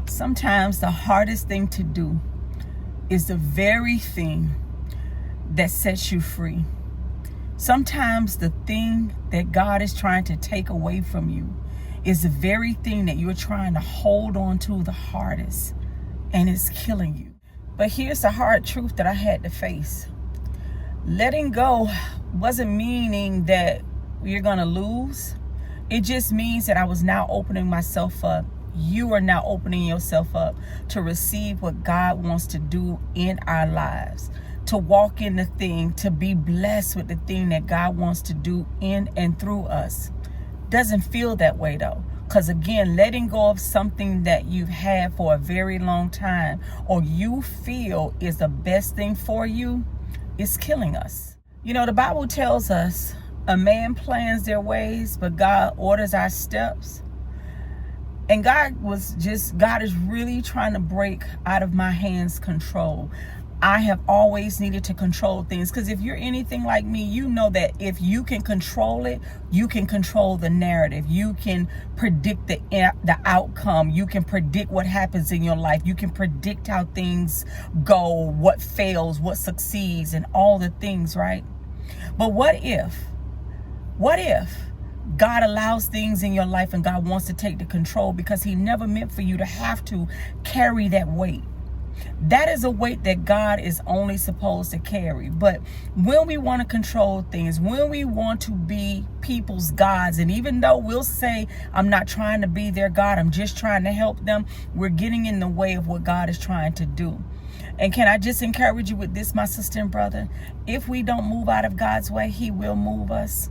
Sometimes the hardest thing to do is the very thing that sets you free. Sometimes the thing that God is trying to take away from you is the very thing that you're trying to hold on to the hardest, and it's killing you. But here's the hard truth that I had to face. Letting go wasn't meaning that you're going to lose. It just means that I was now opening myself up. You are now opening yourself up to receive what God wants to do in our lives, to walk in the thing, to be blessed with the thing that God wants to do in and through us. Doesn't feel that way though. Because again, letting go of something that you've had for a very long time, or you feel is the best thing for you, is killing us. You know, the Bible tells us a man plans their ways, but God orders our steps. And God is really trying to break out of my hands control. I have always needed to control things, because if you're anything like me, you know that if you can control it, you can control the narrative. You can predict the outcome. You can predict what happens in your life. You can predict how things go, what fails, what succeeds, and all the things, right? But what if God allows things in your life and God wants to take the control, because he never meant for you to have to carry that weight. That is a weight that God is only supposed to carry. But when we want to control things, when we want to be people's gods, and even though we'll say, I'm not trying to be their God, I'm just trying to help them, we're getting in the way of what God is trying to do. And can I just encourage you with this, my sister and brother? If we don't move out of God's way, he will move us.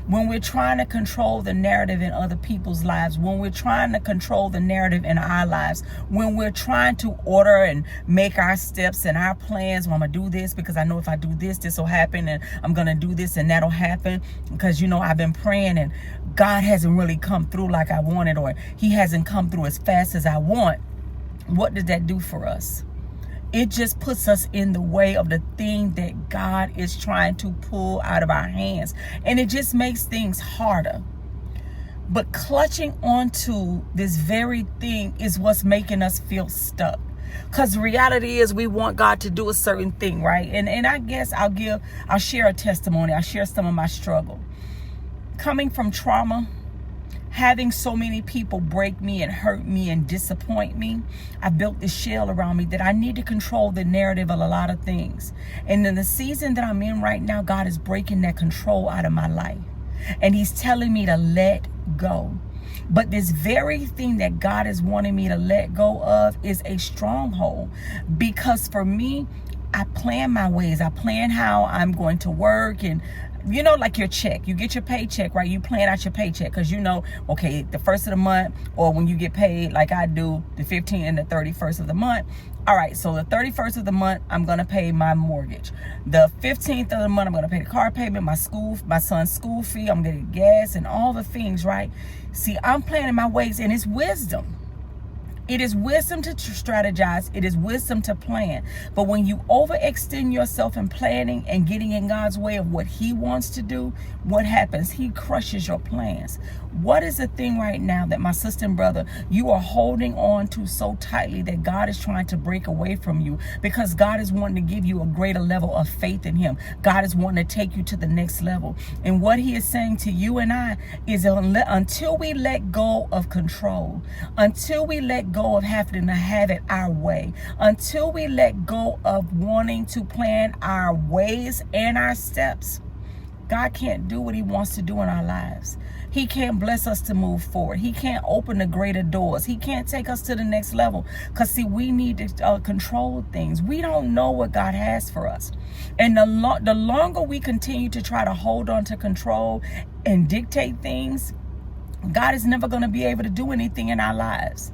When we're trying to control the narrative in other people's lives, when we're trying to control the narrative in our lives, when we're trying to order and make our steps and our plans, well, I'm going to do this because I know if I do this, this will happen, and I'm going to do this and that'll happen because, you know, I've been praying and God hasn't really come through like I wanted, or he hasn't come through as fast as I want. What does that do for us? It just puts us in the way of the thing that God is trying to pull out of our hands. And it just makes things harder. But clutching onto this very thing is what's making us feel stuck. Because the reality is we want God to do a certain thing, right? And I guess I'll share a testimony. I'll share some of my struggle. Coming from trauma, having so many people break me and hurt me and disappoint me, I built this shell around me that I need to control the narrative of a lot of things. And in the season that I'm in right now, God is breaking that control out of my life. And he's telling me to let go. But this very thing that God is wanting me to let go of is a stronghold. Because for me, I plan my ways. I plan how I'm going to work, and you know, like your check, you get your paycheck, right? You plan out your paycheck because you know, okay, the first of the month, or when you get paid like I do, the 15th and the 31st of the month. All right, so the 31st of the month, I'm going to pay my mortgage. The 15th of the month, I'm going to pay the car payment, my son's school fee, I'm going to get gas and all the things, right? See, I'm planning my ways, and it's wisdom. It is wisdom to strategize. It is wisdom to plan. But when you overextend yourself in planning and getting in God's way of what he wants to do, what happens? He crushes your plans. What is the thing right now that my sister and brother, you are holding on to so tightly that God is trying to break away from you? Because God is wanting to give you a greater level of faith in him. God is wanting to take you to the next level. And what he is saying to you and I is until we let go of control, until we let go of having to have it our way, until we let go of wanting to plan our ways and our steps, God can't do what he wants to do in our lives. He can't bless us to move forward. He can't open the greater doors. He can't take us to the next level. Because see, we need to control things. We don't know what God has for us. And the longer we continue to try to hold on to control and dictate things, God is never going to be able to do anything in our lives.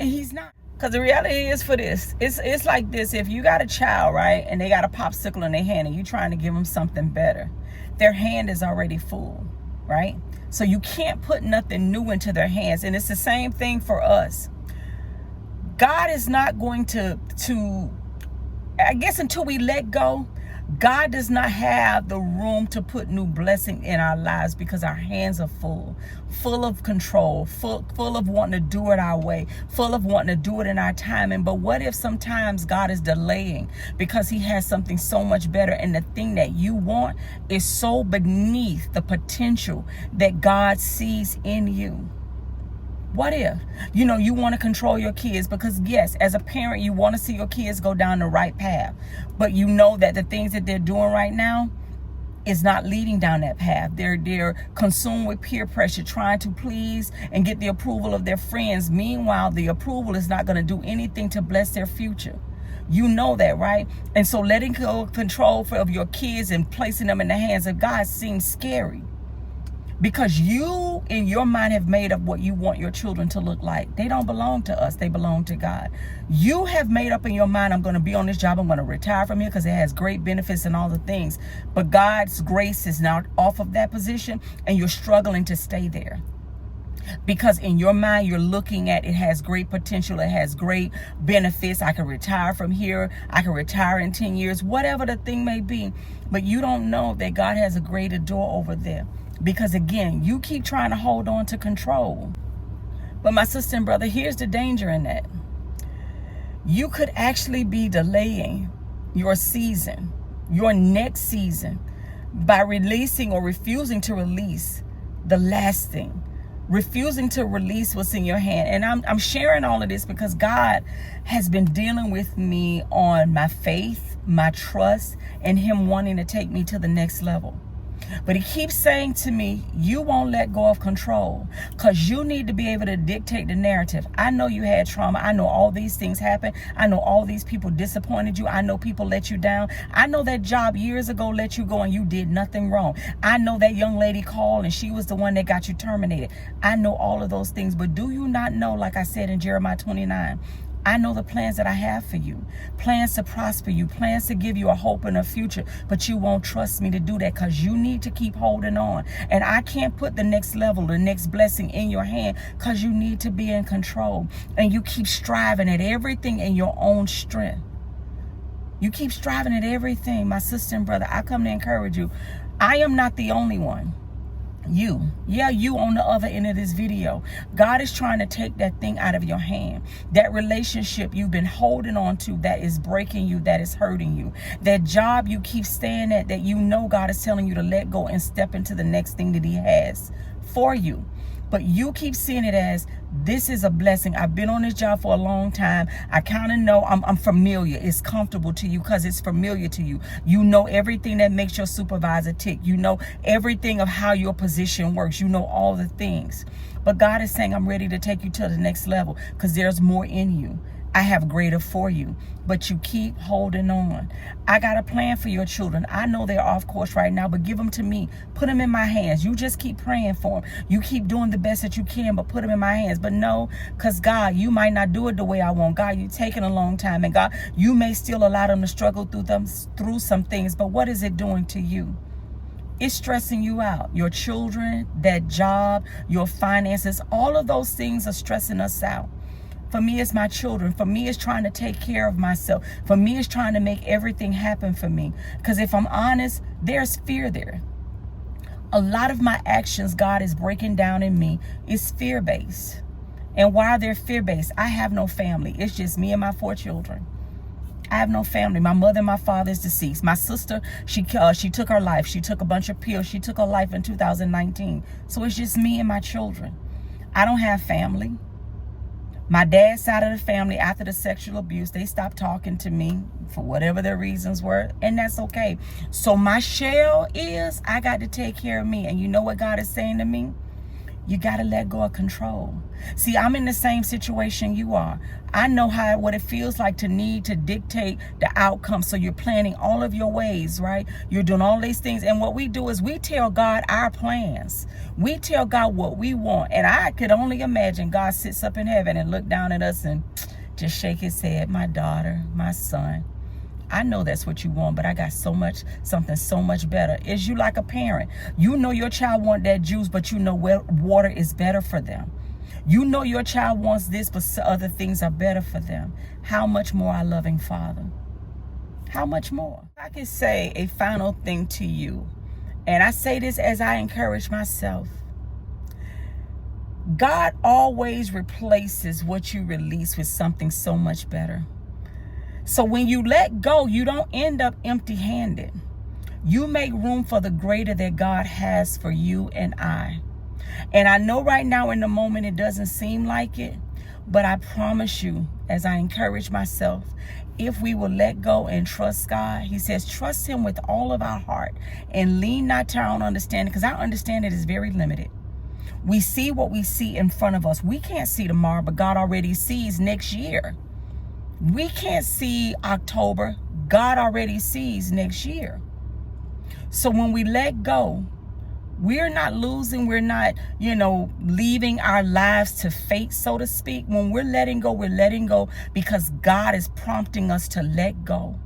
And he's not. Because the reality is for this, it's like this. If you got a child, right, and they got a popsicle in their hand and you're trying to give them something better, their hand is already full, right? So you can't put nothing new into their hands. And it's the same thing for us. God is not going to I guess until we let go, God does not have the room to put new blessing in our lives because our hands are full of control, full of wanting to do it our way, full of wanting to do it in our timing. But what if sometimes God is delaying because he has something so much better, and the thing that you want is so beneath the potential that God sees in you? What if, you want to control your kids because, yes, as a parent, you want to see your kids go down the right path. But you know that the things that they're doing right now is not leading down that path. They're consumed with peer pressure, trying to please and get the approval of their friends. Meanwhile, the approval is not going to do anything to bless their future. You know that, right? And so letting go of control of your kids and placing them in the hands of God seems scary. Because you, in your mind, have made up what you want your children to look like. They don't belong to us. They belong to God. You have made up in your mind, I'm going to be on this job. I'm going to retire from here because it has great benefits and all the things. But God's grace is now off of that position, and you're struggling to stay there. Because in your mind, you're looking at it has great potential. It has great benefits. I can retire from here. I can retire in 10 years, whatever the thing may be. But you don't know that God has a greater door over there. Because again, you keep trying to hold on to control. But my sister and brother, here's the danger in that. You could actually be delaying your season, your next season, by releasing or refusing to release the last thing. Refusing to release what's in your hand. And I'm sharing all of this because God has been dealing with me on my faith, my trust, and him wanting to take me to the next level. But he keeps saying to me, you won't let go of control because you need to be able to dictate the narrative. I know you had trauma. I know all these things happened. I know all these people disappointed you. I know people let you down. I know that job years ago let you go and you did nothing wrong. I know that young lady called and she was the one that got you terminated. I know all of those things. But do you not know, like I said in Jeremiah 29, I know the plans that I have for you, plans to prosper you, plans to give you a hope and a future, but you won't trust me to do that because you need to keep holding on. And I can't put the next level, the next blessing in your hand because you need to be in control. And you keep striving at everything in your own strength. You keep striving at everything, my sister and brother. I come to encourage you. I am not the only one. You on the other end of this video. God is trying to take that thing out of your hand, that relationship you've been holding on to that is breaking you, that is hurting you, that job you keep staying at that you know God is telling you to let go and step into the next thing that he has for you. But you keep seeing it as, this is a blessing. I've been on this job for a long time. I kind of know, I'm familiar. It's comfortable to you because it's familiar to you. You know everything that makes your supervisor tick. You know everything of how your position works. You know all the things. But God is saying, I'm ready to take you to the next level because there's more in you. I have greater for you, but you keep holding on. I got a plan for your children. I know they're off course right now, but give them to me. Put them in my hands. You just keep praying for them. You keep doing the best that you can, but put them in my hands. But no, because God, you might not do it the way I want. God, you're taking a long time. And God, you may still allow them to struggle through some things, but what is it doing to you? It's stressing you out. Your children, that job, your finances, all of those things are stressing us out. For me, it's my children. For me, it's trying to take care of myself. For me, it's trying to make everything happen for me. Because if I'm honest, there's fear there. A lot of my actions God is breaking down in me is fear-based. And why they're fear-based, I have no family. It's just me and my 4 children. I have no family. My mother and my father is deceased. My sister, she took her life. She took a bunch of pills. She took her life in 2019. So it's just me and my children. I don't have family. My dad's side of the family, after the sexual abuse, they stopped talking to me for whatever their reasons were, and that's okay. So my shell is, I got to take care of me. And you know what God is saying to me? You got to let go of control. See, I'm in the same situation you are. I know what it feels like to need to dictate the outcome. So you're planning all of your ways, right? You're doing all these things. And what we do is we tell God our plans. We tell God what we want. And I could only imagine God sits up in heaven and look down at us and just shake his head. My daughter, my son, I know that's what you want, but I got something so much better. Is you like a parent? You know your child want that juice, but you know water is better for them. You know your child wants this, but other things are better for them. How much more our loving Father? how much more? I can say a final thing to you, and I say this as I encourage myself. God always replaces what you release with something so much better. So when you let go, you don't end up empty-handed. You make room for the greater that God has for you and I. And I know right now in the moment it doesn't seem like it, but I promise you, as I encourage myself, if we will let go and trust God, he says, trust him with all of our heart and lean not to our own understanding, because our understanding is very limited. We see what we see in front of us. We can't see tomorrow, but God already sees next year. We can't see October. God already sees next year. So when we let go, we're not losing. We're not, leaving our lives to fate, so to speak. When we're letting go because God is prompting us to let go.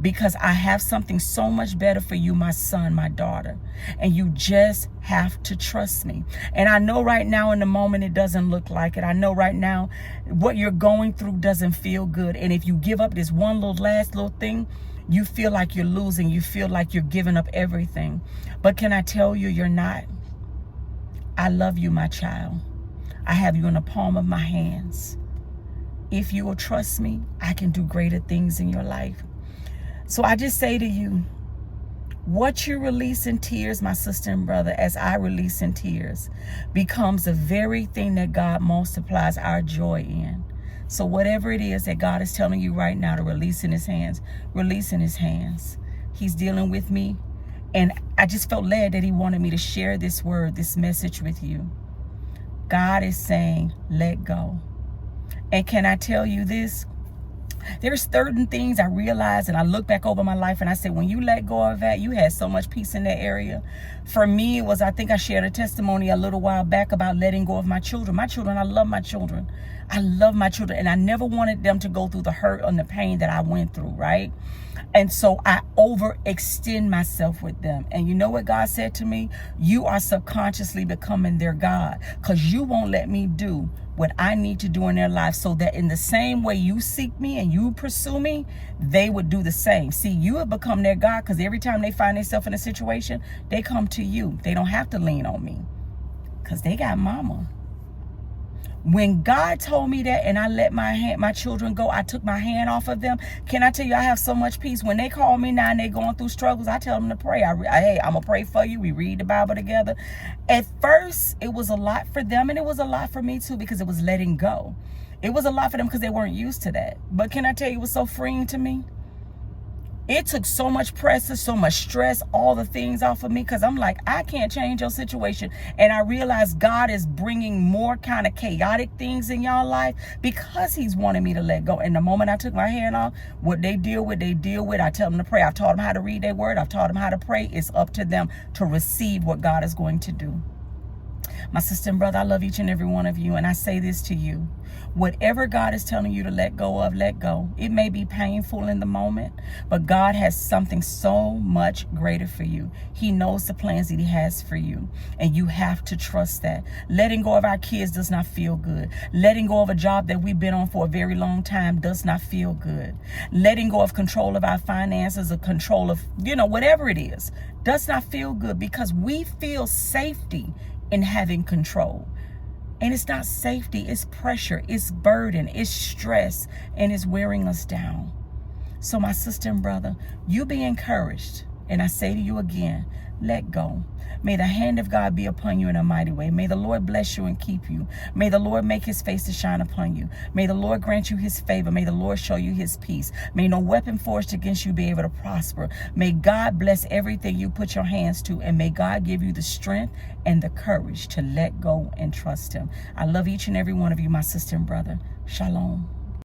Because I have something so much better for you, my son, my daughter. And you just have to trust me. And I know right now in the moment it doesn't look like it. I know right now what you're going through doesn't feel good. And if you give up this one last little thing, you feel like you're losing. You feel like you're giving up everything. But can I tell you, you're not. I love you, my child. I have you in the palm of my hands. If you will trust me, I can do greater things in your life. So I just say to you, what you release in tears, my sister and brother, as I release in tears, becomes the very thing that God multiplies our joy in. So whatever it is that God is telling you right now to release in his hands, release in his hands. He's dealing with me. And I just felt led that he wanted me to share this word, this message with you. God is saying, let go. And can I tell you this? There's certain things I realized, and I look back over my life and I said, when you let go of that, you had so much peace in that area. For me, it was, I think I shared a testimony a little while back about letting go of my children. My children, I love my children. I love my children, and I never wanted them to go through the hurt and the pain that I went through, right? And so I overextend myself with them. And you know what God said to me? You are subconsciously becoming their God, because you won't let me do what I need to do in their life, so that in the same way you seek me and you pursue me, they would do the same. See, you have become their God, because every time they find themselves in a situation, they come to you. They don't have to lean on me, because they got mama. When God told me that and I let my children go, I took my hand off of them. Can I tell you, I have so much peace. When they call me now and they're going through struggles, I tell them to pray. Hey, I'm going to pray for you. We read the Bible together. At first, it was a lot for them, and it was a lot for me too, because it was letting go. It was a lot for them because they weren't used to that. But can I tell you, it was so freeing to me? It took so much pressure, so much stress, all the things off of me, because I'm like, I can't change your situation. And I realized God is bringing more kind of chaotic things in y'all life because he's wanting me to let go. And the moment I took my hand off, what they deal with, they deal with. I tell them to pray. I've taught them how to read their word. I've taught them how to pray. It's up to them to receive what God is going to do. My sister and brother, I love each and every one of you. And I say this to you. Whatever God is telling you to let go of, let go. It may be painful in the moment, but God has something so much greater for you. He knows the plans that he has for you, and you have to trust that. Letting go of our kids does not feel good. Letting go of a job that we've been on for a very long time does not feel good. Letting go of control of our finances, or control of, whatever it is, does not feel good, because we feel safety in having control. And it's not safety, it's pressure, it's burden, it's stress, and it's wearing us down. So my sister and brother, you be encouraged. And I say to you again, let go. May the hand of God be upon you in a mighty way. May the Lord bless you and keep you. May the Lord make his face to shine upon you. May the Lord grant you his favor. May the Lord show you his peace. May no weapon forged against you be able to prosper. May God bless everything you put your hands to. And may God give you the strength and the courage to let go and trust him. I love each and every one of you, my sister and brother. Shalom.